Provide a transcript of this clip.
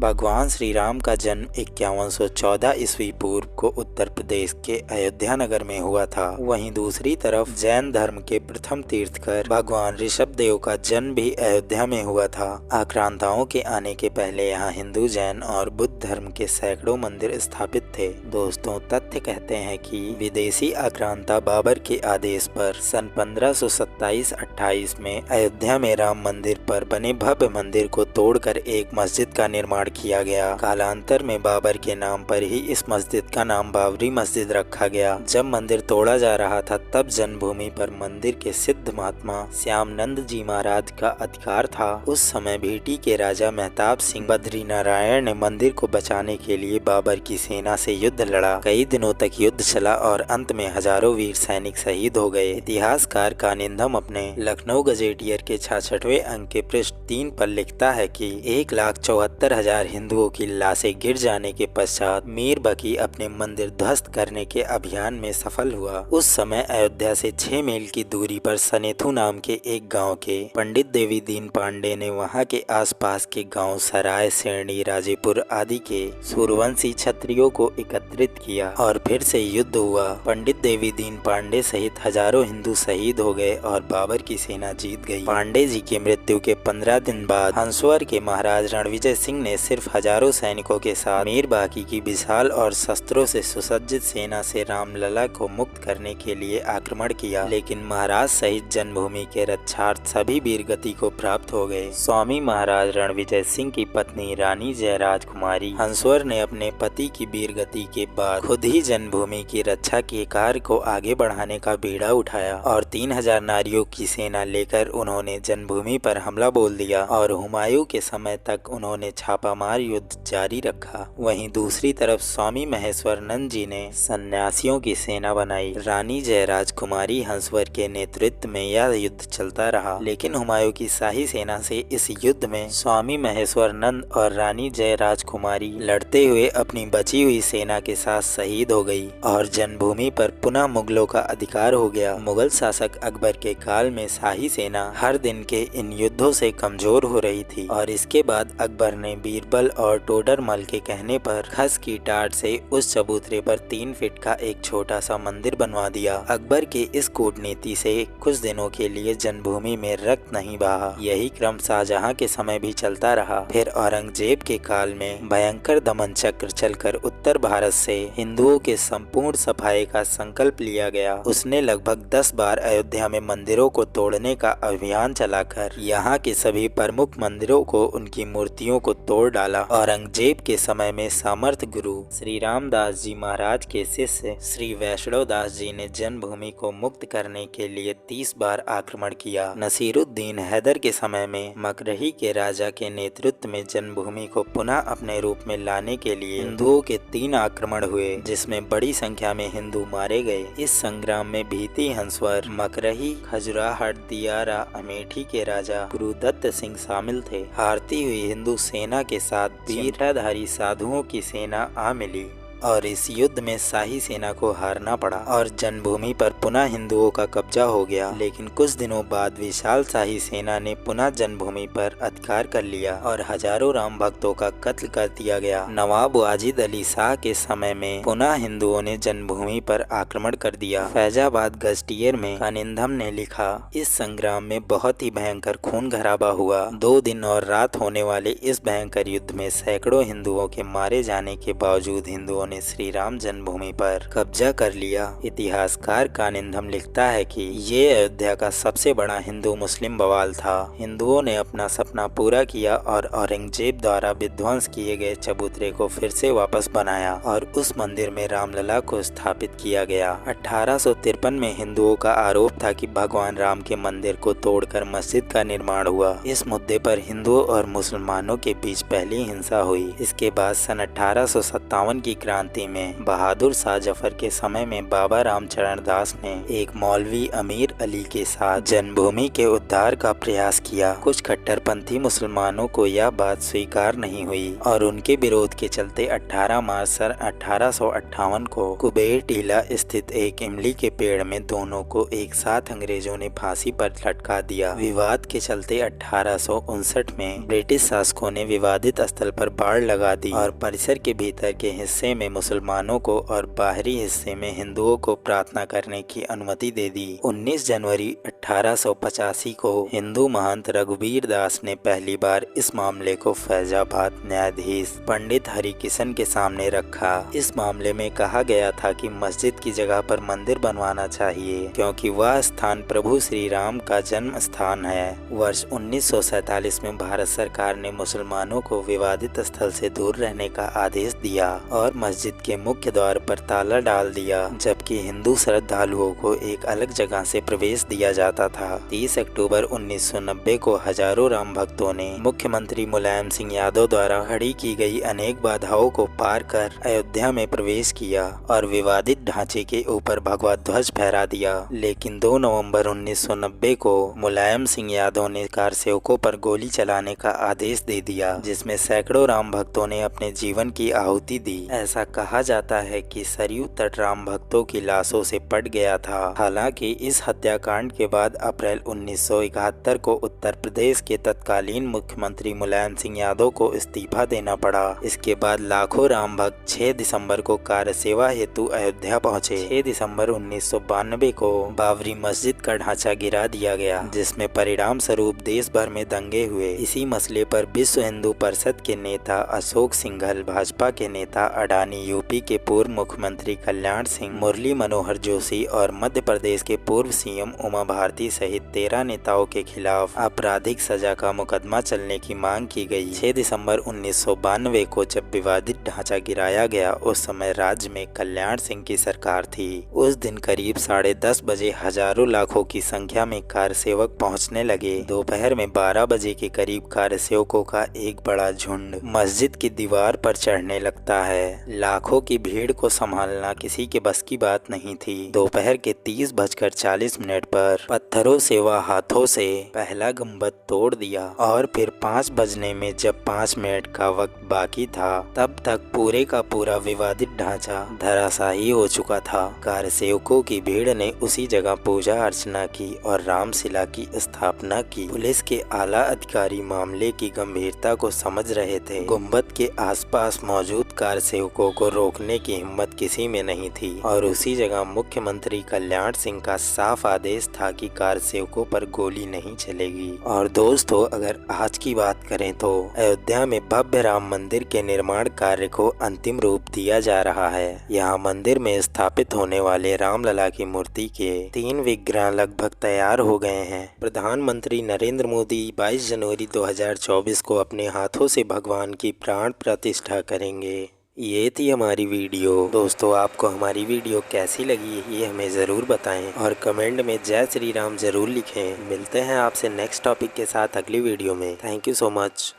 भगवान श्री राम का जन्म 5114 ईस्वी पूर्व को उत्तर प्रदेश के अयोध्या नगर में हुआ था। वहीं दूसरी तरफ जैन धर्म के प्रथम तीर्थकर भगवान ऋषभ देव का जन्म भी अयोध्या में हुआ था। आक्रांताओं के आने के पहले यहाँ हिंदू, जैन और बुद्ध धर्म के सैकड़ों मंदिर स्थापित थे। दोस्तों, तथ्य कहते हैं कि विदेशी आक्रांता बाबर के आदेश पर सन 1527-28 में अयोध्या में राम मंदिर पर बने भव्य मंदिर को तोड़कर एक मस्जिद का निर्माण किया गया। कालांतर में बाबर के नाम पर ही इस मस्जिद का नाम बाबरी मस्जिद रखा गया। जब मंदिर तोड़ा जा रहा था तब जन्मभूमि पर मंदिर के सिद्ध महात्मा श्यामनंद जी महाराज का अधिकार था। उस समय भीटी के राजा मेहताब सिंह बद्रीनारायण ने मंदिर को बचाने के लिए बाबर की सेना से युद्ध लड़ा। कई दिनों तक युद्ध चला और अंत में हजारों वीर सैनिक शहीद हो गए। इतिहासकार कानिंधम अपने लखनऊ गजेटियर के 66वें अंक के पृष्ठ 3 पर लिखता है कि 1,74,000 हिंदुओं की लाशें गिर जाने के पश्चात मीर बकी अपने मंदिर ध्वस्त करने के अभियान में सफल हुआ। उस समय अयोध्या से 6 मील की दूरी पर सनेथु नाम के एक गांव के पंडित देवी दीन पांडे ने वहां के आसपास के गांव सराय, सेरनी, राजेपुर आदि के सूर्यवंशी क्षत्रियों को एकत्रित किया और फिर से युद्ध हुआ। पंडित देवी दीन पांडे सहित हजारों हिंदू शहीद हो गए और बाबर की सेना जीत गई। पांडे जी की मृत्यु के 15 दिन बाद हंसवर के महाराज रणविजय सिंह ने सिर्फ हजारों सैनिकों के साथ मीर बाकी की विशाल और शस्त्रों से सुसज्जित सेना से रामलला को मुक्त करने के लिए आक्रमण किया, लेकिन महाराज सहित जन्मभूमि के रक्षार्थ सभी वीरगति को प्राप्त हो गए। स्वामी महाराज रणविजय सिंह की पत्नी रानी जयराज कुमारी हंसवर ने अपने पति की वीरगति के बाद खुद ही जन्मभूमि की रक्षा के कार्य को आगे बढ़ाने का बीड़ा उठाया और 3000 नारियों की सेना लेकर उन्होंने जन्मभूमि पर हमला बोल दिया और हुमायूं के समय तक उन्होंने छापामार युद्ध जारी रखा। वहीं दूसरी तरफ स्वामी महेश्वर नंद जी ने सन्यासियों की सेना बनाई। रानी जयराज कुमारी हंसवर के नेतृत्व में यह युद्ध चलता रहा, लेकिन हुमायूं की शाही सेना से इस युद्ध में स्वामी महेश्वर नंद और रानी जयराज कुमारी लड़ते हुए अपनी बची हुई सेना के साथ शहीद हो गई और जन्मभूमि पर पुनः मुगलों का अधिकार हो गया। मुगल शासक अकबर के काल में शाही सेना हर दिन के इन युद्धों से कमजोर हो रही थी और इसके बाद अकबर ने बीरबल और टोडरमल के कहने पर खस की टाट से उस चबूतरे पर 3 फीट का एक छोटा सा मंदिर बनवा दिया। अकबर के इस कूटनीति से कुछ दिनों के लिए जन्मभूमि में रक्त नहीं बहा। यही क्रम शाहजहां के समय भी चलता रहा। फिर औरंगजेब के काल में भयंकर दमन चक्र चलकर उत्तर भारत से हिंदुओं के संपूर्ण सफाई का संकल्प लिया गया। उसने लगभग 10 बार अयोध्या में मंदिरों को तोड़ने का अभियान चलाकर यहाँ के सभी प्रमुख मंदिरों को, उनकी मूर्तियों को तोड़ डाला। औरंगजेब के समय में सामर्थ गुरु श्री रामदास जी महाराज के शिष्य श्री वैष्णव दास जी ने जन्मभूमि को मुक्त करने के लिए 30 बार आक्रमण किया। नसीरुद्दीन हैदर के समय में मकरही के राजा के नेतृत्व में जन्मभूमि को पुनः अपने रूप में लाने के लिए हिंदुओं के 3 आक्रमण हुए, जिसमें बड़ी संख्या में हिंदू मारे गए। इस संग्राम में भीटी, हंसवर, मकरही, खजुराहट, दियारा, अमेठी के राजा गुरुदत्त सिंह शामिल थे। हारती हुई हिंदू सेना के साथ वीरधारी साधुओं की सेना आ मिली और इस युद्ध में शाही सेना को हारना पड़ा और जन्मभूमि पर पुनः हिंदुओं का कब्जा हो गया। लेकिन कुछ दिनों बाद विशाल शाही सेना ने पुनः जन्मभूमि पर अधिकार कर लिया और हजारों राम भक्तों का कत्ल कर दिया गया। नवाब वाजिद अली शाह के समय में पुनः हिंदुओं ने जन्मभूमि पर आक्रमण कर दिया। फैजाबाद गजेटियर में कानिंधम ने लिखा, इस संग्राम में बहुत ही भयंकर खून खराबा हुआ। 2 दिन और रात होने वाले इस भयंकर युद्ध में सैकड़ों हिंदुओं के मारे जाने के बावजूद हिंदुओं ने श्री राम जन्मभूमि पर कब्जा कर लिया। इतिहासकार कानिंधम लिखता है कि ये अयोध्या का सबसे बड़ा हिंदू मुस्लिम बवाल था। हिंदुओं ने अपना सपना पूरा किया और औरंगजेब द्वारा विध्वंस किए गए चबूतरे को फिर से वापस बनाया और उस मंदिर में रामलला को स्थापित किया गया। 1853 में हिंदुओं का आरोप था कि भगवान राम के मंदिर को तोड़कर मस्जिद का निर्माण हुआ। इस मुद्दे पर हिंदुओं और मुसलमानों के बीच पहली हिंसा हुई। इसके बाद सन 1857 की क्रांति क्रांति में बहादुर शाह जफर के समय में बाबा रामचरण दास ने एक मौलवी अमीर अली के साथ जन्मभूमि के उद्धार का प्रयास किया। कुछ कट्टरपंथी मुसलमानों को यह बात स्वीकार नहीं हुई और उनके विरोध के चलते 18 मार्च सन 1858 को कुबेर टीला स्थित एक इमली के पेड़ में दोनों को एक साथ अंग्रेजों ने फांसी पर लटका दिया। विवाद के चलते 1859 में ब्रिटिश शासकों ने विवादित स्थल पर बाड़ लगा दी और परिसर के भीतर के हिस्से में मुसलमानों को और बाहरी हिस्से में हिंदुओं को प्रार्थना करने की अनुमति दे दी। 19 जनवरी 1885 को हिंदू महंत रघुवीर दास ने पहली बार इस मामले को फैजाबाद न्यायाधीश पंडित हरिकिशन के सामने रखा। इस मामले में कहा गया था कि मस्जिद की जगह पर मंदिर बनवाना चाहिए क्योंकि वह स्थान प्रभु श्री राम का जन्म स्थान है। वर्ष 1947 में भारत सरकार ने मुसलमानों को विवादित स्थल से दूर रहने का आदेश दिया और मस्जिद के मुख्य द्वार पर ताला डाल दिया, जबकि हिंदू श्रद्धालुओं को एक अलग जगह से प्रवेश दिया जाता था। 30 अक्टूबर 1990 को हजारों राम भक्तों ने मुख्यमंत्री मुलायम सिंह यादव द्वारा खड़ी की गई अनेक बाधाओं को पार कर अयोध्या में प्रवेश किया और विवादित ढांचे के ऊपर भगवा ध्वज फहरा दिया। लेकिन 2 नवंबर 1990 को मुलायम सिंह यादव ने कारसेवकों पर गोली चलाने का आदेश दे दिया, जिसमें सैकड़ों राम भक्तों ने अपने जीवन की आहुति दी। ऐसा कहा जाता है कि सरयू तट राम भक्तों की लाशों से पट गया था। हालांकि इस हत्याकांड के बाद अप्रैल 1971 को उत्तर प्रदेश के तत्कालीन मुख्यमंत्री मुलायम सिंह यादव को इस्तीफा देना पड़ा। इसके बाद लाखों राम भक्त 6 दिसंबर को कार्यसेवा हेतु अयोध्या पहुंचे। 6 दिसंबर 1992 को बाबरी मस्जिद का ढांचा गिरा दिया गया, जिसमें परिणाम स्वरूप देश भर में दंगे हुए। इसी मसले पर विश्व हिंदू परिषद के नेता अशोक सिंघल, भाजपा के नेता अडानी, यूपी के पूर्व मुख्यमंत्री कल्याण सिंह, मुरली मनोहर जोशी और मध्य प्रदेश के पूर्व सीएम उमा भारती सहित 13 नेताओं के खिलाफ आपराधिक सजा का मुकदमा चलने की मांग की गई। 6 दिसंबर 1992 को जब विवादित ढांचा गिराया गया, उस समय राज्य में कल्याण सिंह की सरकार थी। उस दिन करीब 10:30 बजे हजारों लाखों की संख्या में कार्यसेवक पहुंचने लगे। दोपहर में 12 बजे के करीब कार्यसेवकों का एक बड़ा झुंड मस्जिद की दीवार पर चढ़ने लगता है। लाखों की भीड़ को संभालना किसी के बस की बात नहीं थी। दोपहर के 30:40 पर पत्थरों से व हाथों से पहला गुंबद तोड़ दिया और फिर 5 बजने में जब 5 मिनट का वक्त बाकी था, तब तक पूरे का पूरा विवादित ढांचा धराशायी हो चुका था। कार्यसेवकों की भीड़ ने उसी जगह पूजा अर्चना की और रामशिला की स्थापना की। पुलिस के आला अधिकारी मामले की गंभीरता को समझ रहे थे। गुंबद के आसपास मौजूद कार्यसेवकों को रोकने की हिम्मत किसी में नहीं थी और उसी जगह मुख्यमंत्री कल्याण सिंह का साफ आदेश था कि कार्यसेवकों पर गोली नहीं चलेगी। और दोस्तों, अगर आज की बात करें तो अयोध्या में भव्य राम मंदिर के निर्माण कार्य को अंतिम रूप दिया जा रहा है। यहाँ मंदिर में स्थापित होने वाले रामलला की मूर्ति के 3 विग्रह लगभग तैयार हो गए हैं। प्रधानमंत्री नरेंद्र मोदी 22 जनवरी 2024 को अपने हाथों से भगवान की प्राण प्रतिष्ठा करेंगे। ये थी हमारी वीडियो। दोस्तों, आपको हमारी वीडियो कैसी लगी ये हमें ज़रूर बताएं और कमेंट में जय श्री राम ज़रूर लिखें। मिलते हैं आपसे नेक्स्ट टॉपिक के साथ अगली वीडियो में। Thank you so much.